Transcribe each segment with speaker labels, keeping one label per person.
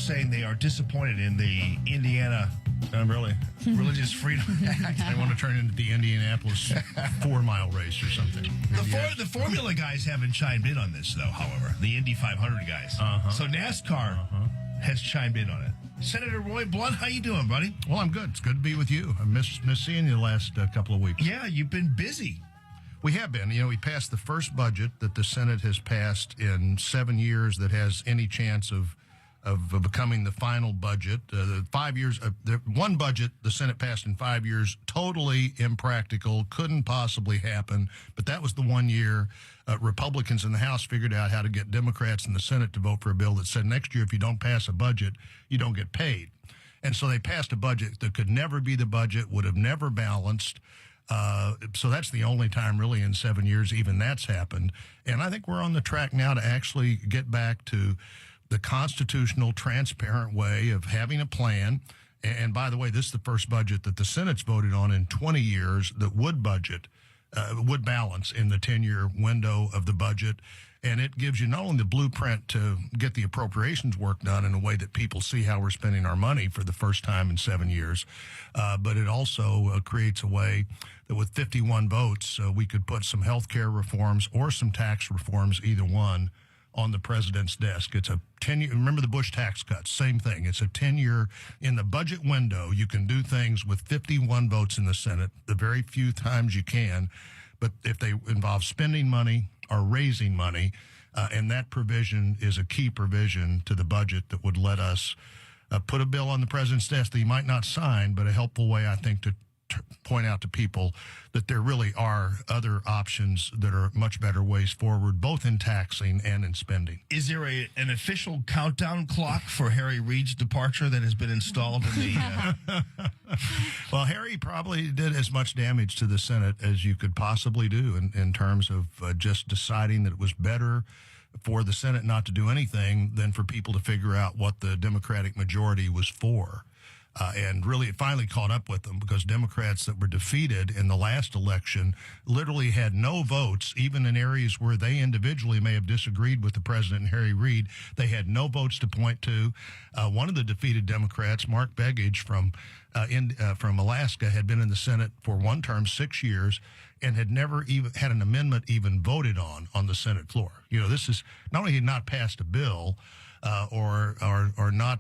Speaker 1: saying they are disappointed in the Indiana Religious Freedom Act.
Speaker 2: They want to turn it into the Indianapolis 4-mile race or something.
Speaker 1: The Formula guys haven't chimed in on this, though, however. The Indy 500 guys. So NASCAR has chimed in on it. Senator Roy Blunt, how you doing, buddy?
Speaker 2: Well, I'm good. It's good to be with you. I missed seeing you the last couple of weeks.
Speaker 1: Yeah, you've been busy.
Speaker 2: We have been. You know, we passed the first budget that the Senate has passed in 7 years that has any chance of becoming the final budget. 5 years, one budget the Senate passed in 5 years, totally impractical, couldn't possibly happen. But that was the 1 year Republicans in the House figured out how to get Democrats in the Senate to vote for a bill that said next year if you don't pass a budget, you don't get paid. And so they passed a budget that could never be the budget, would have never balanced. So that's the only time really in 7 years even that's happened. And I think we're on the track now to actually get back to the constitutional, transparent way of having a plan. And by the way, this is the first budget that the Senate's voted on in 20 years that would balance in the 10-year window of the budget. And it gives you not only the blueprint to get the appropriations work done in a way that people see how we're spending our money for the first time in 7 years, but it also creates a way that with 51 votes, we could put some health care reforms or some tax reforms, either one, on the president's desk. It's a 10-year, remember the Bush tax cuts, same thing. It's a 10-year, in the budget window, you can do things with 51 votes in the Senate, the very few times you can, but if they involve spending money or raising money, and that provision is a key provision to the budget that would let us put a bill on the president's desk that he might not sign, but a helpful way, I think, to point out to people that there really are other options that are much better ways forward, both in taxing and in spending.
Speaker 1: Is there an official countdown clock for Harry Reid's departure that has been installed in the...
Speaker 2: Well, Harry probably did as much damage to the Senate as you could possibly do in terms of just deciding that it was better for the Senate not to do anything than for people to figure out what the Democratic majority was for. And really, it finally caught up with them because Democrats that were defeated in the last election literally had no votes, even in areas where they individually may have disagreed with the president and Harry Reid. They had no votes to point to. One of the defeated Democrats, Mark Begich from Alaska, had been in the Senate for one term, 6 years, and had never even had an amendment even voted on the Senate floor. You know, this is not only he had not passed a bill, or not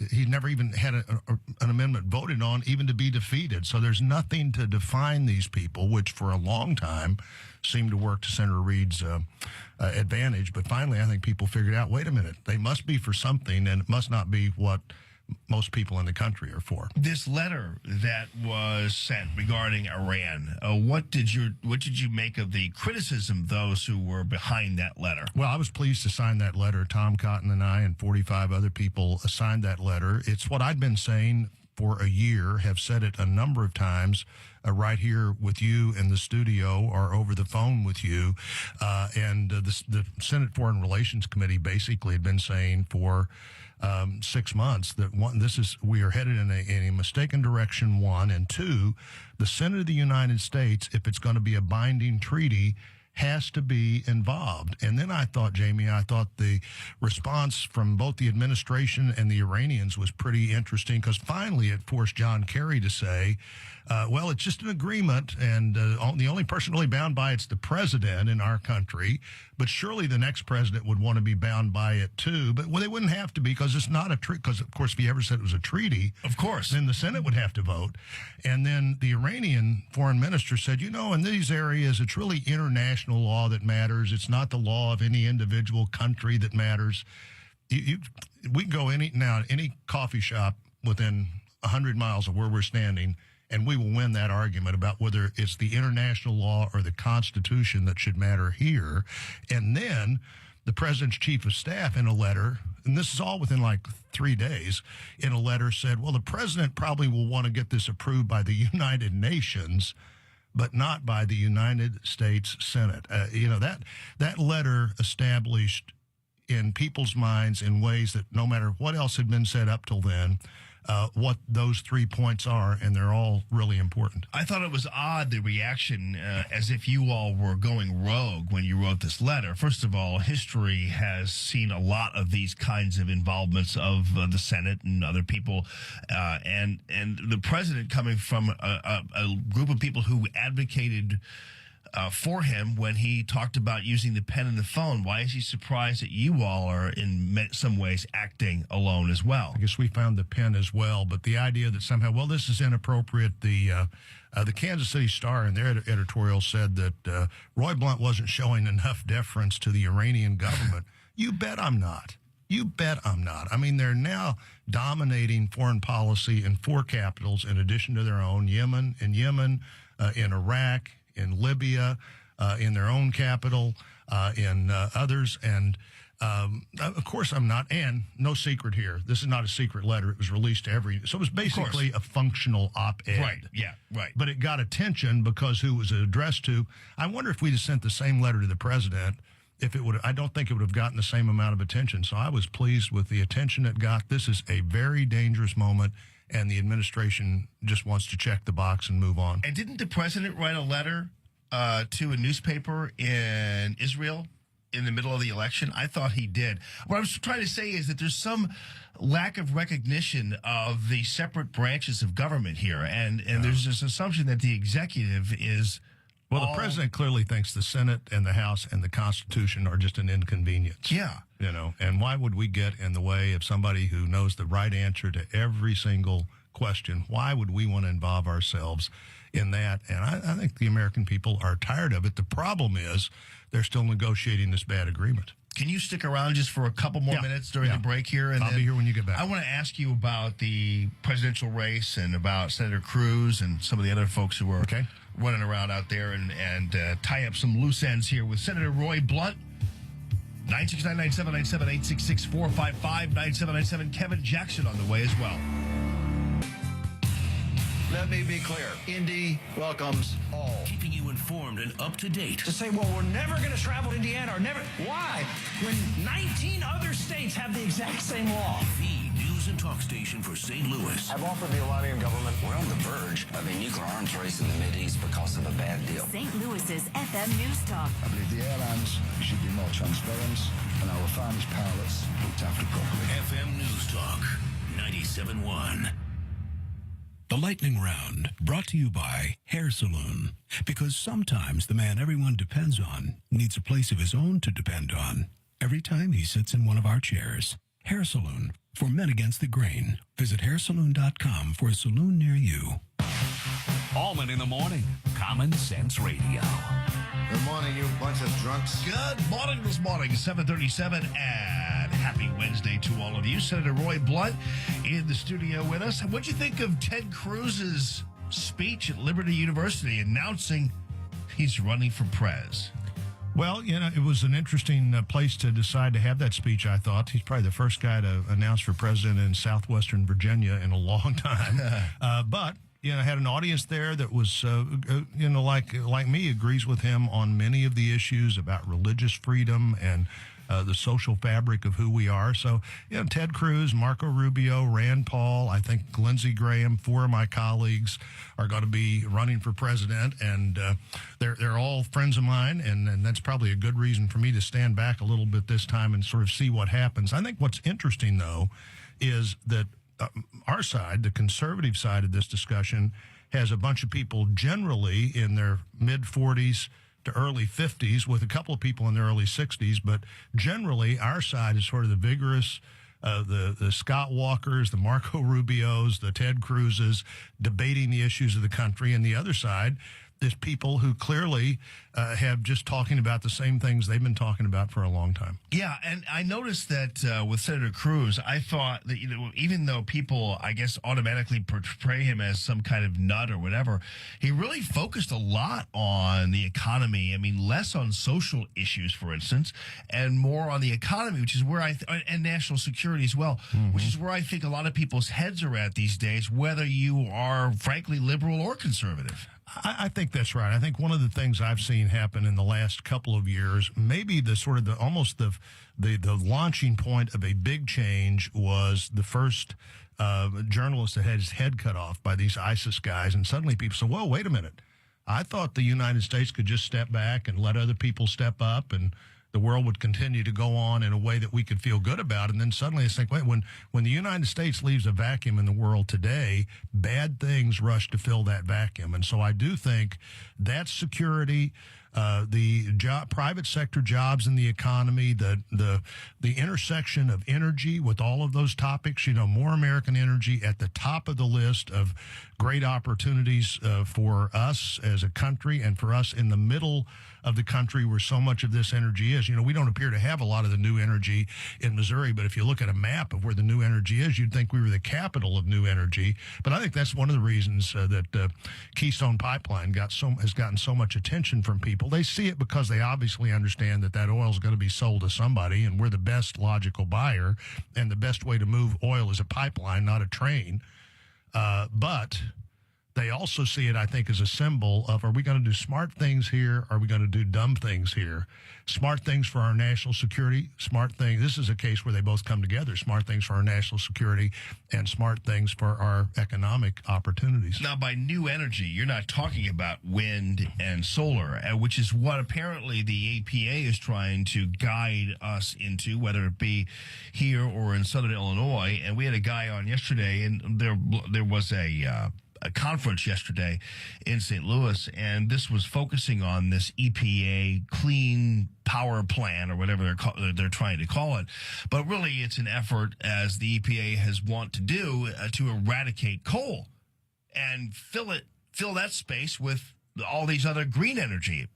Speaker 2: he never even had an amendment voted on even to be defeated. So there's nothing to define these people, which for a long time seemed to work to Senator Reid's advantage. But finally, I think people figured out, wait a minute, they must be for something, and it must not be what most people in the country are for.
Speaker 1: This letter that was sent regarding Iran, what did you make of the criticism of those who were behind that letter?
Speaker 2: Well, I was pleased to sign that letter. Tom Cotton and I and 45 other people signed that letter. It's what I'd been saying for a year, have said it a number of times right here with you in the studio or over the phone with you. The Senate Foreign Relations Committee basically had been saying for 6 months that we are headed in a mistaken direction, one, and two, the Senate of the United States, if it's going to be a binding treaty, has to be involved. And then I thought, Jamie, the response from both the administration and the Iranians was pretty interesting because finally it forced John Kerry to say, well, it's just an agreement and the only person really bound by it's the president in our country, but surely the next president would want to be bound by it too. But they wouldn't have to be because it's not a treaty. Because, of course, if he ever said it was a treaty,
Speaker 1: of course,
Speaker 2: then the Senate would have to vote. And then the Iranian foreign minister said, in these areas, it's really international law that matters. It's not the law of any individual country that matters. We can go any coffee shop within 100 miles of where we're standing, and we will win that argument about whether it's the international law or the Constitution that should matter here. And then the president's chief of staff in a letter, and this is all within like 3 days, in a letter said, well, the president probably will want to get this approved by the United Nations, but not by the United States Senate. That letter established in people's minds in ways that no matter what else had been said up till then, what those 3 points are, and they're all really important.
Speaker 1: I thought it was odd, the reaction, as if you all were going rogue when you wrote this letter. First of all, history has seen a lot of these kinds of involvements of the Senate and other people, and the president coming from a group of people who advocated for him when he talked about using the pen and the phone. Why is he surprised that you all are in some ways acting alone as well?
Speaker 2: I guess we found the pen as well, but the idea that somehow, well, this is inappropriate. The Kansas City Star in their editorial said that Roy Blunt wasn't showing enough deference to the Iranian government. You bet I'm not. You bet I'm not. I mean, they're now dominating foreign policy in 4 capitals in addition to their own, in Yemen, in Iraq, in Libya, in their own capital, in others. And, of course, I'm not. And no secret here. This is not a secret letter. It was released to so it was basically a functional op-ed.
Speaker 1: Right, yeah, right.
Speaker 2: But it got attention because who it was addressed to. I wonder if we'd have sent the same letter to the president, if it would. I don't think it would have gotten the same amount of attention. So I was pleased with the attention it got. This is a very dangerous moment, and the administration just wants to check the box and move on.
Speaker 1: And didn't the president write a letter to a newspaper in Israel in the middle of the election? I thought he did. What I was trying to say is that there's some lack of recognition of the separate branches of government here, and there's this assumption that the executive is...
Speaker 2: Well, the president clearly thinks the Senate and the House and the Constitution are just an inconvenience.
Speaker 1: Yeah.
Speaker 2: You know, and why would we get in the way of somebody who knows the right answer to every single question? Why would we want to involve ourselves in that? And I think the American people are tired of it. The problem is they're still negotiating this bad agreement.
Speaker 1: Can you stick around just for a couple more minutes during the break here? And
Speaker 2: I'll be here when you get back.
Speaker 1: I want to ask you about the presidential race and about Senator Cruz and some of the other folks who are running around out there and tie up some loose ends here with Senator Roy Blunt. 969-9797, 866-455-9797. Kevin Jackson on the way as well.
Speaker 3: Let me be clear. Indy welcomes all.
Speaker 4: Keeping you informed and up to date.
Speaker 3: To say, well, we're never going to travel to Indiana or never. Why? When 19 other states have the exact same law.
Speaker 4: The news and talk station for St. Louis.
Speaker 5: I've offered the Iranian government.
Speaker 6: We're on the verge of a nuclear arms race in the Mideast because of a bad deal.
Speaker 7: St. Louis's FM News Talk.
Speaker 5: I believe the airlines should be more transparent and our refineries pilots looked after properly.
Speaker 4: FM News Talk 97.1.
Speaker 8: The Lightning Round, brought to you by Hair Saloon. Because sometimes the man everyone depends on needs a place of his own to depend on. Every time he sits in one of our chairs. Hair Saloon, for men against the grain. Visit hairsaloon.com for a saloon near you.
Speaker 4: Allman in the morning. Common Sense Radio.
Speaker 5: Good morning, you bunch of drunks.
Speaker 1: Good morning this morning, 7:37, and happy Wednesday to all of you. Senator Roy Blunt in the studio with us. What'd you think of Ted Cruz's speech at Liberty University announcing he's running for prez?
Speaker 2: Well, you know, it was an interesting place to decide to have that speech, I thought. He's probably the first guy to announce for president in southwestern Virginia in a long time. But you know, had an audience there that was, you know, like me, agrees with him on many of the issues about religious freedom and the social fabric of who we are. So, you know, Ted Cruz, Marco Rubio, Rand Paul, I think Lindsey Graham, 4 of my colleagues are going to be running for president, and they're all friends of mine, and that's probably a good reason for me to stand back a little bit this time and sort of see what happens. I think what's interesting, though, is that our side, the conservative side of this discussion, has a bunch of people generally in their mid-40s to early 50s, with a couple of people in their early 60s, but generally our side is sort of the vigorous, the Scott Walkers, the Marco Rubios, the Ted Cruzes, debating the issues of the country, and the other side, there's people who clearly have just talking about the same things they've been talking about for a long time.
Speaker 1: Yeah, and I noticed that with Senator Cruz, I thought that, you know, even though people, I guess, automatically portray him as some kind of nut or whatever, he really focused a lot on the economy. I mean, less on social issues, for instance, and more on the economy, which is where and national security as well, which is where I think a lot of people's heads are at these days, whether you are, frankly, liberal or conservative.
Speaker 2: I think that's right. I think one of the things I've seen happen in the last couple of years, maybe the sort of the launching point of a big change was the first journalist that had his head cut off by these ISIS guys, and suddenly people said, "Whoa, wait a minute! I thought the United States could just step back and let other people step up, and the world would continue to go on in a way that we could feel good about." And then suddenly it's like, wait, when the United States leaves a vacuum in the world today, bad things rush to fill that vacuum. And so I do think that security, the private sector jobs in the economy, the intersection of energy with all of those topics, more American energy at the top of the list of great opportunities for us as a country, and for us in the middle of the country where so much of this energy is. We don't appear to have a lot of the new energy in Missouri, but if you look at a map of where the new energy is, you'd think we were the capital of new energy. But I think that's one of the reasons that Keystone Pipeline has gotten so much attention from people. They see it because they obviously understand that oil is going to be sold to somebody, and we're the best logical buyer, and the best way to move oil is a pipeline, not a train. But they also see it, I think, as a symbol of, are we going to do smart things here? Are we going to do dumb things here? Smart things for our national security, smart things. This is a case where they both come together. Smart things for our national security and smart things for our economic opportunities.
Speaker 1: Now, by new energy, you're not talking about wind and solar, which is what apparently the EPA is trying to guide us into, whether it be here or in Southern Illinois. And we had a guy on yesterday, and there was a conference yesterday in St. Louis, and this was focusing on this EPA clean power plan, or whatever they're trying to call it. But really, it's an effort, as the EPA has want to do, to eradicate coal and fill that space with all these other green energy.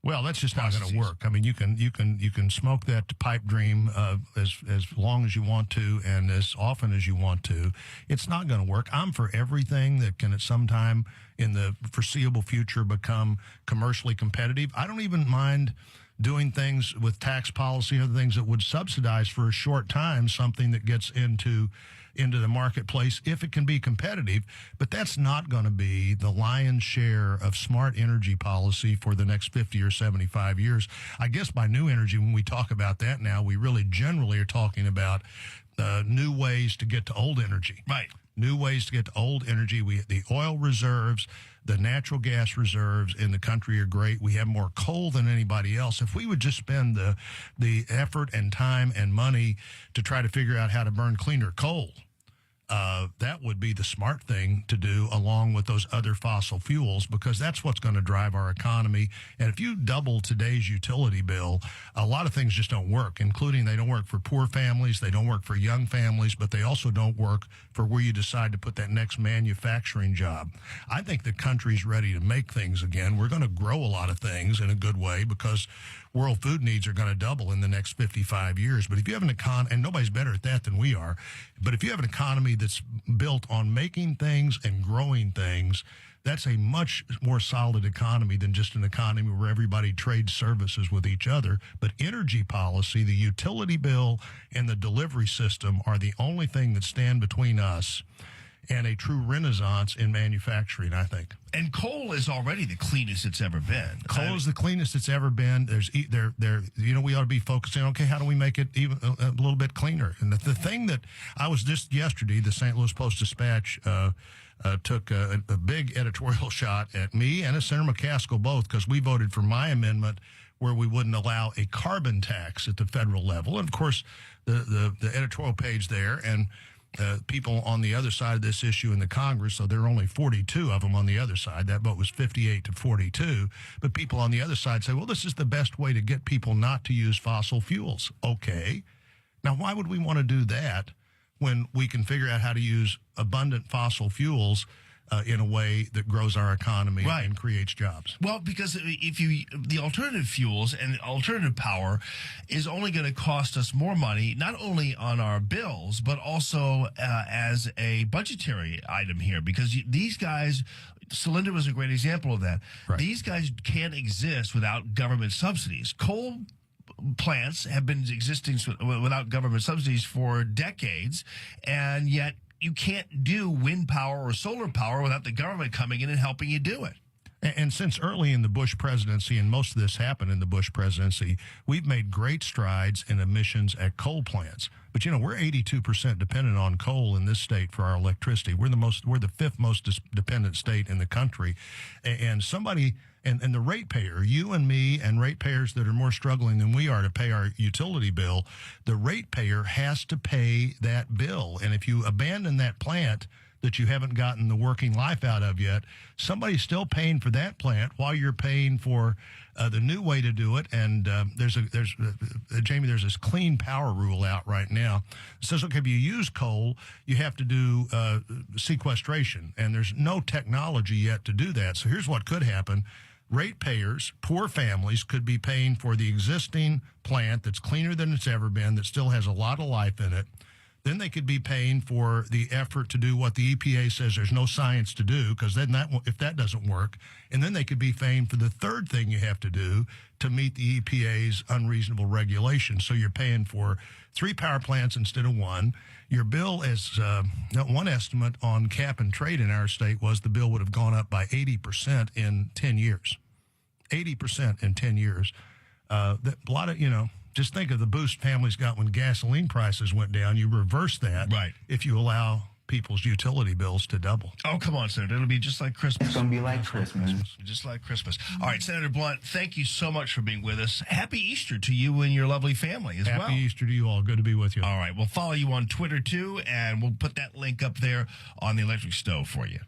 Speaker 2: Well, that's just not going to work. I mean, you can smoke that pipe dream as long as you want to and as often as you want to. It's not going to work. I'm for everything that can at some time in the foreseeable future become commercially competitive. I don't even mind doing things with tax policy or things that would subsidize for a short time something that gets into the marketplace if it can be competitive. But that's not going to be the lion's share of smart energy policy for the next 50 or 75 years. I guess by new energy, when we talk about that now, we really generally are talking about new ways to get to old energy.
Speaker 1: Right.
Speaker 2: New ways to get to old energy. The oil reserves, the natural gas reserves in the country are great. We have more coal than anybody else. If we would just spend the effort and time and money to try to figure out how to burn cleaner coal, that would be the smart thing to do, along with those other fossil fuels, because that's what's going to drive our economy. And if you double today's utility bill, a lot of things just don't work, including they don't work for poor families, they don't work for young families, but they also don't work for where you decide to put that next manufacturing job. I think the country's ready to make things again. We're going to grow a lot of things in a good way because world food needs are going to double in the next 55 years. But if you have an economy, and nobody's better at that than we are, but if you have an economy that's built on making things and growing things, that's a much more solid economy than just an economy where everybody trades services with each other. But energy policy, the utility bill, and the delivery system are the only thing that stand between us and a true renaissance in manufacturing, I think.
Speaker 1: And coal is already the cleanest it's ever been.
Speaker 2: Coal is the cleanest it's ever been. We ought to be focusing on, okay, how do we make it even a little bit cleaner? And the thing that I was just yesterday, the St. Louis Post-Dispatch took a big editorial shot at me and at Senator McCaskill both, because we voted for my amendment where we wouldn't allow a carbon tax at the federal level. And of course, the editorial page there, and people on the other side of this issue in the Congress, so there are only 42 of them on the other side. That vote was 58 to 42. But people on the other side say, well, this is the best way to get people not to use fossil fuels. Okay. Now, why would we want to do that when we can figure out how to use abundant fossil fuels in a way that grows our economy and creates jobs?
Speaker 1: Well, because the alternative fuels and alternative power is only going to cost us more money, not only on our bills, but also as a budgetary item here, because these guys, Cylinder was a great example of that.
Speaker 2: Right.
Speaker 1: These guys can't exist without government subsidies. Coal plants have been existing without government subsidies for decades, and yet you can't do wind power or solar power without the government coming in and helping you do it.
Speaker 2: And since early in the Bush presidency, and most of this happened in the Bush presidency, we've made great strides in emissions at coal plants. But, we're 82% dependent on coal in this state for our electricity. We're the fifth most dependent state in the country. And somebody, and the ratepayer, you and me and ratepayers that are more struggling than we are to pay our utility bill, the ratepayer has to pay that bill. And if you abandon that plant that you haven't gotten the working life out of yet, somebody's still paying for that plant while you're paying for the new way to do it. And Jamie, there's this clean power rule out right now. It says, look, if you use coal, you have to do sequestration, and there's no technology yet to do that. So here's what could happen. Ratepayers, poor families, could be paying for the existing plant that's cleaner than it's ever been, that still has a lot of life in it. Then they could be paying for the effort to do what the EPA says there's no science to do, because then if that doesn't work, and then they could be paying for the third thing you have to do to meet the EPA's unreasonable regulations. So you're paying for 3 power plants instead of 1. Your bill is, one estimate on cap and trade in our state was the bill would have gone up by 80% in 10 years. 80% in 10 years. A lot of, just think of the boost families got when gasoline prices went down. You reverse that
Speaker 1: right
Speaker 2: if you allow people's utility bills to double.
Speaker 1: Oh, come on, Senator. It'll be just like Christmas.
Speaker 9: It's going to be like Christmas.
Speaker 1: Just like Christmas. All right, Senator Blunt, thank you so much for being with us. Happy Easter to you and your lovely family as well.
Speaker 2: Happy Easter to you all. Good to be with you.
Speaker 1: All right, we'll follow you on Twitter, too, and we'll put that link up there on the electric stove for you.